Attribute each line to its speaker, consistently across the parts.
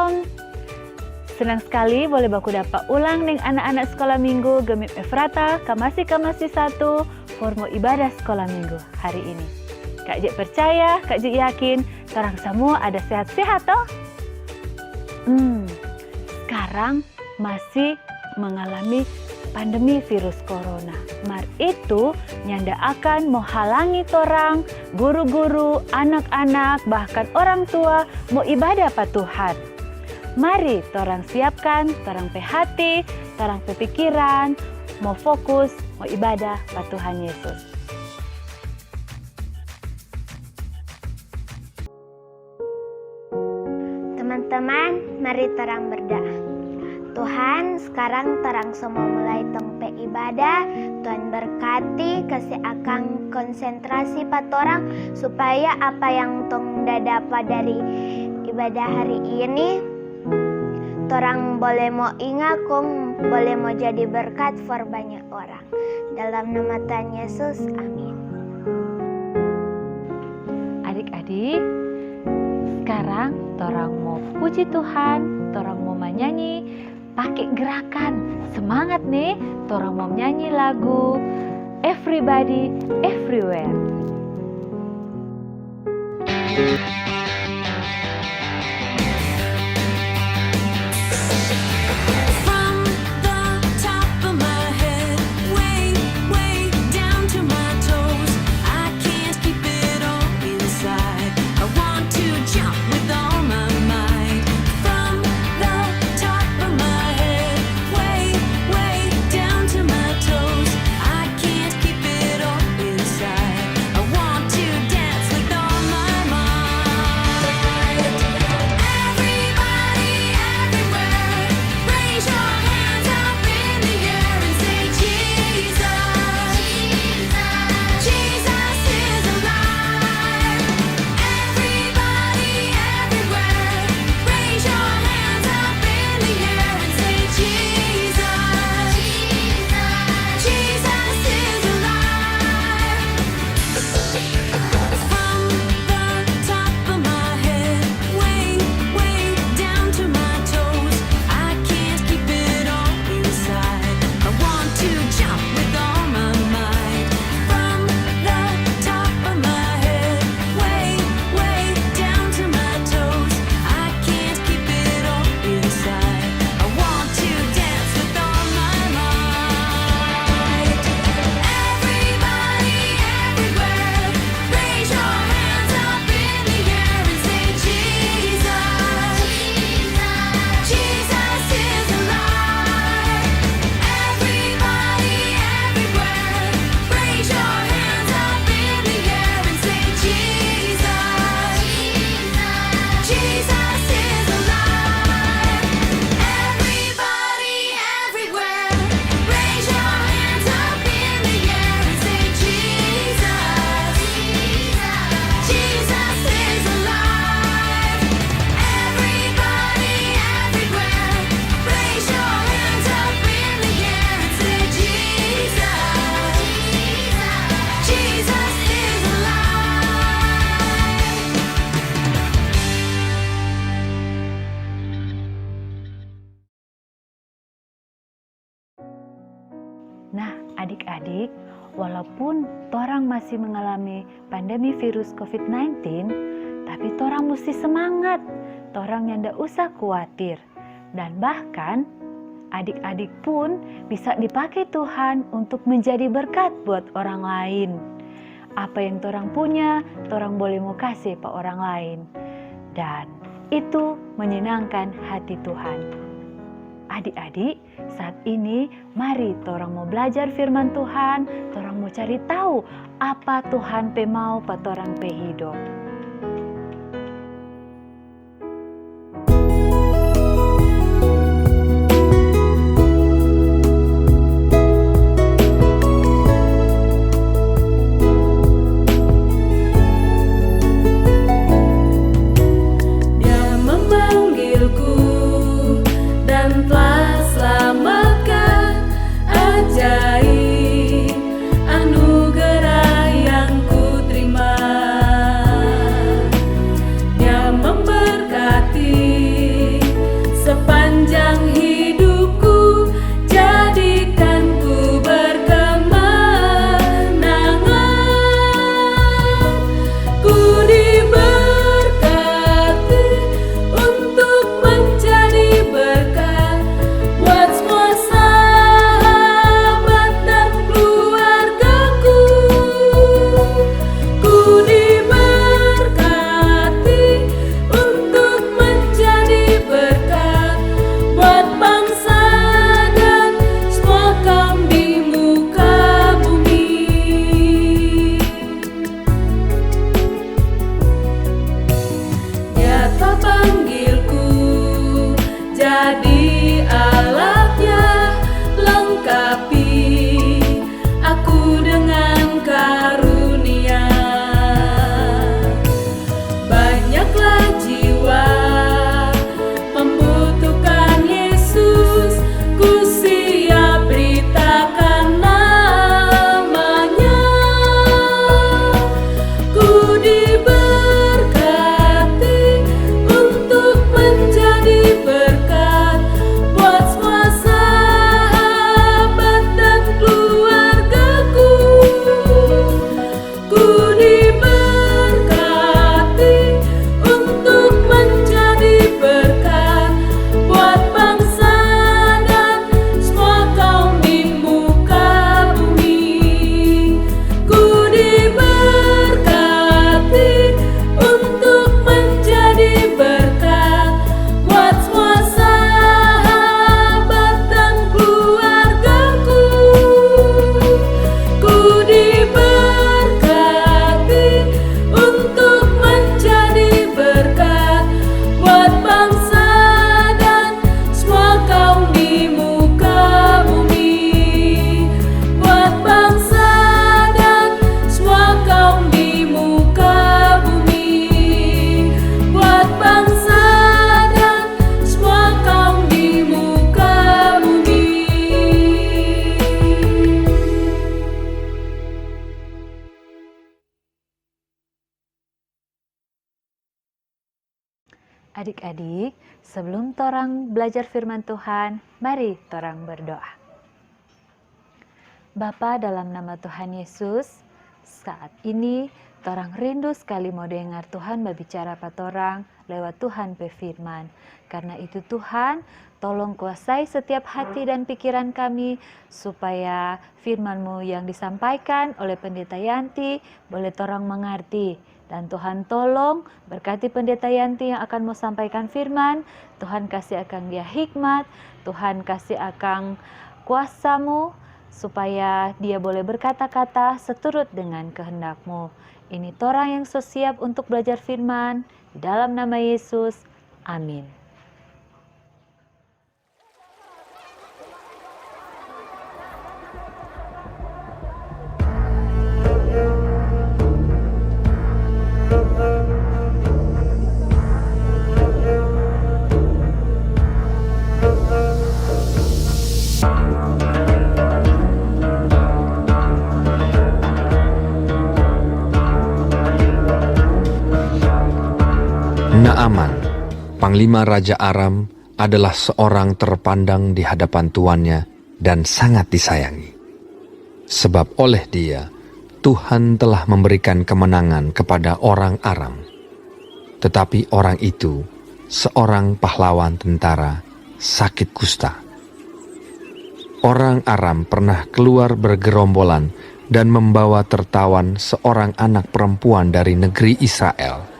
Speaker 1: Shalom. Senang sekali boleh baku dapat ulang dengan anak-anak sekolah minggu Gemip Efrata Kamasi 1 formo ibadah sekolah minggu hari ini. Kak Jek percaya, Kak Jek yakin, orang semua ada sehat-sehat toh? Sekarang masih mengalami pandemi virus corona. Mar itu nyanda akan menghalangi torang, guru-guru, anak-anak, bahkan orang tua mau ibadah pa Tuhan. Mari torang siapkan, torang pe hati, torang pe pikiran, mau fokus, mau ibadah pa Tuhan Yesus.
Speaker 2: Teman-teman, mari torang berdoa. Tuhan, sekarang torang semua mulai tong pe ibadah. Tuhan berkati, kasih akang konsentrasi pa torang supaya apa yang tong dapat dari ibadah hari ini torang boleh mau ingat, kong boleh mau jadi berkat for banyak orang. Dalam nama Tuhan Yesus, amin.
Speaker 1: Adik-adik, sekarang torang mau puji Tuhan, torang mau menyanyi pakai gerakan. Semangat nih, torang mau nyanyi lagu Everybody Everywhere. Nah, adik-adik, walaupun torang masih mengalami pandemi virus COVID-19, tapi torang mesti semangat. Torang yang ndak usah khawatir. Dan bahkan, adik-adik pun bisa dipakai Tuhan untuk menjadi berkat buat orang lain. Apa yang torang punya, torang boleh mau kasih ke orang lain. Dan itu menyenangkan hati Tuhan. Adik-adik, saat ini mari torang mau belajar firman Tuhan, torang mau cari tahu apa Tuhan pe mau pa torang pe hidup.
Speaker 3: Anugerah yang ku terima. karunia. Banyaklah jiwa membutuhkan Yesus, ku siap beritakan namanya. Ku diberkati untuk menjadi berkat buat semua sahabat dan keluargaku. Ku diberkati untuk menjadi berkat buat bangsa dan semua kaum di muka bumi. Ku diberkati untuk menjadi berkat buat semua sahabat dan keluargaku. Ku diberkati untuk menjadi berkat buat bangsa dan semua kaum di muka bumi. Buat bangsa dan semua kaum di muka bumi. Buat bangsa dan semua kaum di muka bumi.
Speaker 1: Adik-adik, sebelum torang belajar firman Tuhan, mari torang berdoa. Bapa, dalam nama Tuhan Yesus, saat ini torang rindu sekali mau dengar Tuhan berbicara pada torang lewat Tuhan firman. Karena itu Tuhan, tolong kuasai setiap hati dan pikiran kami supaya firman-Mu yang disampaikan oleh Pendeta Yanti boleh torang mengerti. Dan Tuhan tolong berkati Pendeta Yanti yang akan mau sampaikan firman. Tuhan kasih akan dia hikmat, Tuhan kasih akan kuasa-Mu supaya dia boleh berkata-kata seturut dengan kehendak-Mu. Ini torang yang so siap untuk belajar firman. Di dalam nama Yesus, amin.
Speaker 4: Naaman, Panglima Raja Aram, adalah seorang terpandang di hadapan tuannya dan sangat disayangi. Sebab oleh dia, Tuhan telah memberikan kemenangan kepada orang Aram. Tetapi orang itu, seorang pahlawan tentara, sakit kusta. Orang Aram pernah keluar bergerombolan dan membawa tertawan seorang anak perempuan dari negeri Israel.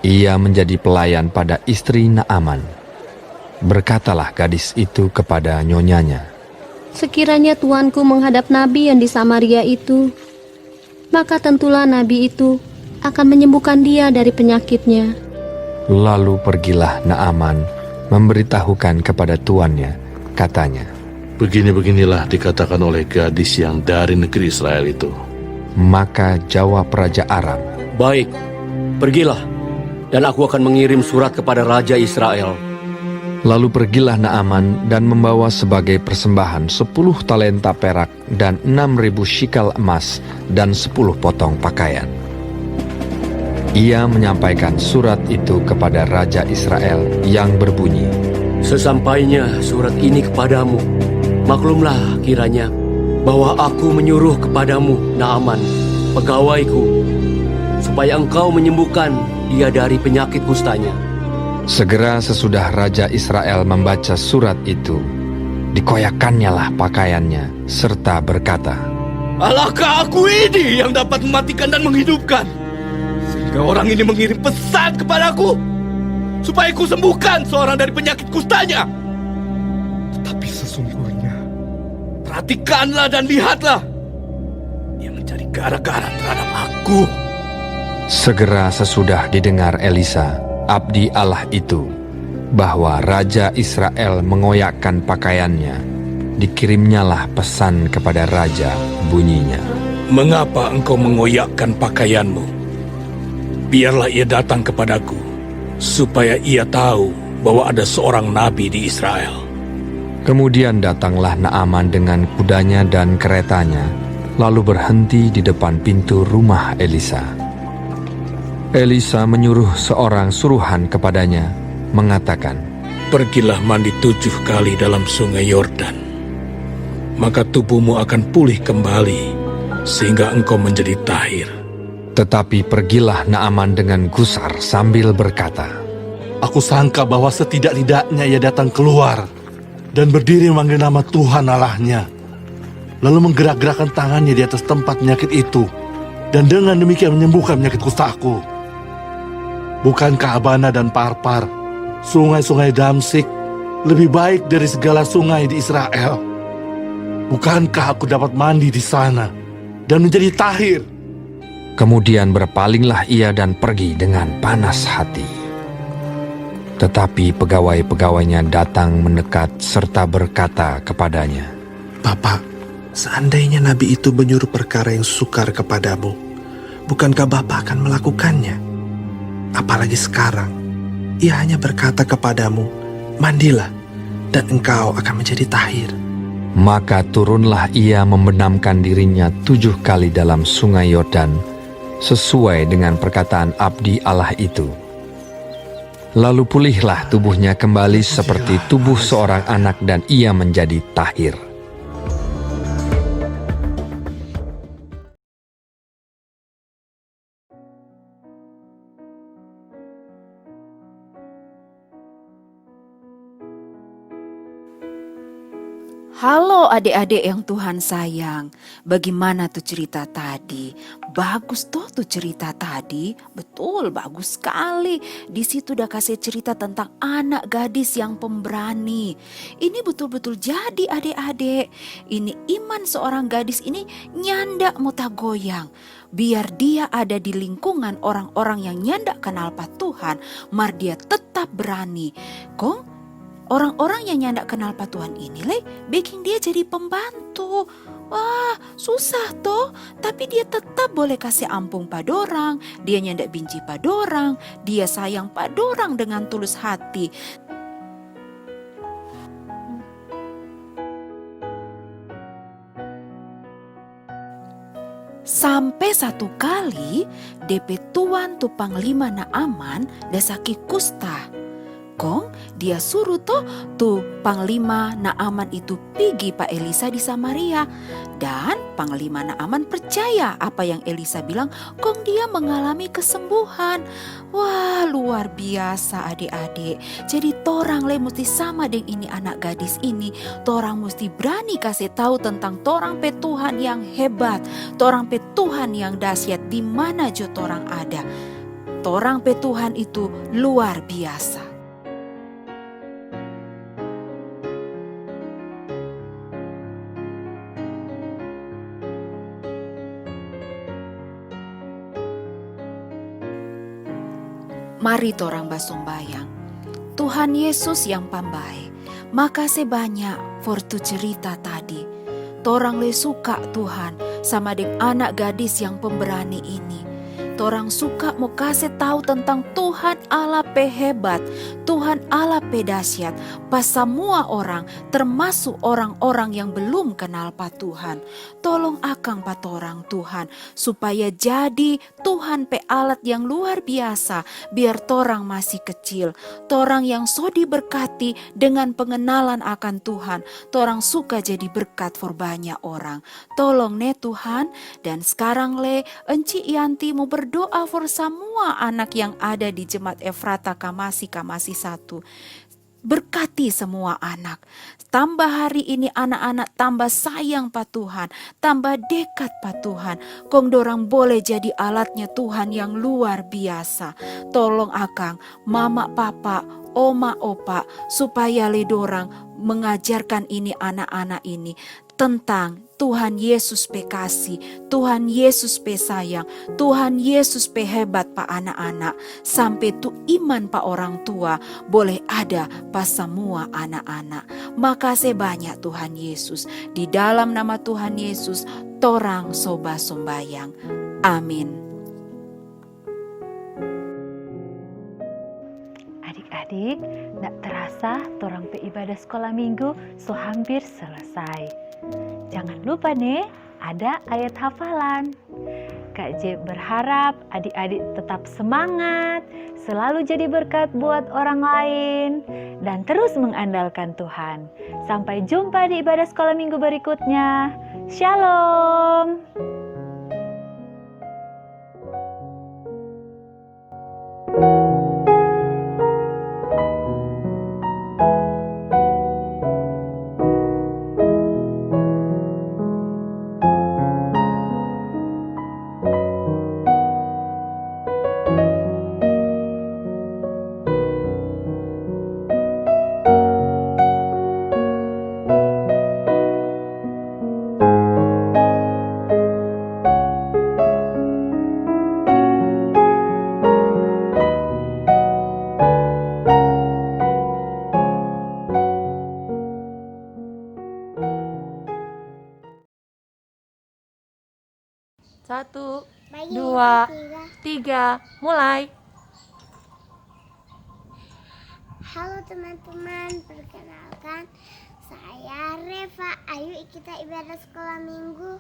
Speaker 4: Ia menjadi pelayan pada istri Naaman. Berkatalah gadis itu kepada nyonyanya,
Speaker 5: "Sekiranya tuanku menghadap nabi yang di Samaria itu, maka tentulah nabi itu akan menyembuhkan dia dari penyakitnya."
Speaker 4: Lalu pergilah Naaman memberitahukan kepada tuannya, katanya,
Speaker 6: "Begini-beginilah dikatakan oleh gadis yang dari negeri Israel itu."
Speaker 4: Maka jawab Raja Aram,
Speaker 7: "Baik, pergilah, dan aku akan mengirim surat kepada Raja Israel."
Speaker 4: Lalu pergilah Naaman dan membawa sebagai persembahan 10 talenta perak dan 6.000 shikal emas dan 10 potong pakaian. Ia menyampaikan surat itu kepada Raja Israel yang berbunyi,
Speaker 7: "Sesampainya surat ini kepadamu, maklumlah kiranya bahwa aku menyuruh kepadamu Naaman, pegawaiku, supaya engkau menyembuhkan dia dari penyakit kustanya."
Speaker 4: Segera sesudah Raja Israel membaca surat itu, dikoyakkannyalah pakaiannya, serta berkata,
Speaker 6: "Alahkah aku ini yang dapat mematikan dan menghidupkan, sehingga orang ini mengirim pesan kepadaku, supaya ku sembuhkan seorang dari penyakit kustanya? Tetapi sesungguhnya, perhatikanlah dan lihatlah, dia mencari gara-gara terhadap aku."
Speaker 4: Segera sesudah didengar Elisa, abdi Allah itu, bahwa Raja Israel mengoyakkan pakaiannya, dikirimnyalah pesan kepada Raja, bunyinya,
Speaker 6: Mengapa engkau mengoyakkan pakaianmu? Biarlah ia datang kepadaku, supaya ia tahu bahwa ada seorang nabi di Israel.
Speaker 4: Kemudian datanglah Naaman dengan kudanya dan keretanya, lalu berhenti di depan pintu rumah Elisa. Elisa menyuruh seorang suruhan kepadanya, mengatakan,
Speaker 6: Pergilah mandi 7 kali dalam sungai Yordan, maka tubuhmu akan pulih kembali, sehingga engkau menjadi tahir.
Speaker 4: Tetapi pergilah Naaman dengan gusar sambil berkata,
Speaker 8: Aku sangka bahwa setidak-tidaknya ia datang keluar dan berdiri memanggil nama Tuhan Allahnya, lalu menggerak-gerakkan tangannya di atas tempat penyakit itu, dan dengan demikian menyembuhkan penyakit kustaku. Bukankah Abana dan Parpar, sungai-sungai Damsik, lebih baik dari segala sungai di Israel? Bukankah aku dapat mandi di sana dan menjadi tahir?
Speaker 4: Kemudian berpalinglah ia dan pergi dengan panas hati. Tetapi pegawai-pegawainya datang mendekat serta berkata kepadanya,
Speaker 9: Bapak, seandainya nabi itu menyuruh perkara yang sukar kepadamu, bukankah Bapak akan melakukannya? Apalagi sekarang, ia hanya berkata kepadamu, mandilah, dan engkau akan menjadi tahir.
Speaker 4: Maka turunlah ia membenamkan dirinya 7 kali dalam sungai Yordan, sesuai dengan perkataan abdi Allah itu. Lalu pulihlah tubuhnya kembali seperti tubuh seorang anak dan ia menjadi tahir.
Speaker 10: Halo adik-adik yang Tuhan sayang, bagaimana tuh cerita tadi? Bagus tuh cerita tadi, betul bagus sekali. Di situ udah kasih cerita tentang anak gadis yang pemberani. Ini betul-betul jadi adik-adik. Ini iman seorang gadis ini nyandak muta goyang. Biar dia ada di lingkungan orang-orang yang nyandak kenal Tuhan, mar dia tetap berani. Kong? Orang-orang yang nyandak kenal Tuhan ini bikin dia jadi pembantu. Wah, susah toh. Tapi dia tetap boleh kasih ampun padorang. Dia nyandak benci padorang. Dia sayang padorang dengan tulus hati. Sampai satu kali DP Tuan tu Panglima Naaman dasaki kusta. Kong dia suruh tuh Panglima Naaman itu pergi Pak Elisa di Samaria. Dan Panglima Naaman percaya apa yang Elisa bilang. Kong dia mengalami kesembuhan. Wah, luar biasa adik-adik. Jadi torang mesti sama dengan ini anak gadis ini. Torang mesti berani kasih tahu tentang torang pe Tuhan yang hebat. Torang pe Tuhan yang dahsyat di mana jo torang ada. Torang pe Tuhan itu luar biasa. Mari torang basombayang. Tuhan Yesus yang pambai. Makasih banyak for tu cerita tadi. Torang le suka Tuhan sama dengan anak gadis yang pemberani ini. Torang suka mau kasih tahu tentang Tuhan Allah pe hebat, Tuhan Allah pe dahsyat, pas semua orang, termasuk orang-orang yang belum kenal Tuhan. Tolong akang patorang Tuhan, supaya jadi Tuhan pe alat yang luar biasa, biar torang masih kecil, torang yang so diberkati dengan pengenalan akan Tuhan, torang suka jadi berkat for banyak orang. Tolong Tuhan, dan sekarang Enci Yanti mau berdoa for semua anak yang ada di Jemaat Efrata Kamasi 1. Berkati semua anak. Tambah hari ini anak-anak tambah sayang Tuhan, tambah dekat Tuhan. Kong dorang boleh jadi alatnya Tuhan yang luar biasa. Tolong akang, mama papa, oma opa, supaya dorang mengajarkan ini anak-anak ini tentang Tuhan Yesus pe kasih, Tuhan Yesus pe sayang, Tuhan Yesus pe hebat pa anak-anak. Sampai tu iman pa orang tua boleh ada pa semua anak-anak. Makasih banyak Tuhan Yesus. Di dalam nama Tuhan Yesus, torang soba sombayang. Amin.
Speaker 1: Adik-adik, nggak terasa torang pe ibadah sekolah minggu so hampir selesai. Jangan lupa nih, ada ayat hafalan. Kak J berharap adik-adik tetap semangat, selalu jadi berkat buat orang lain, dan terus mengandalkan Tuhan. Sampai jumpa di ibadah sekolah minggu berikutnya. Shalom.
Speaker 3: Satu, dua, tiga, mulai.
Speaker 2: Halo teman-teman, perkenalkan saya Reva. Ayo kita ibadah sekolah minggu.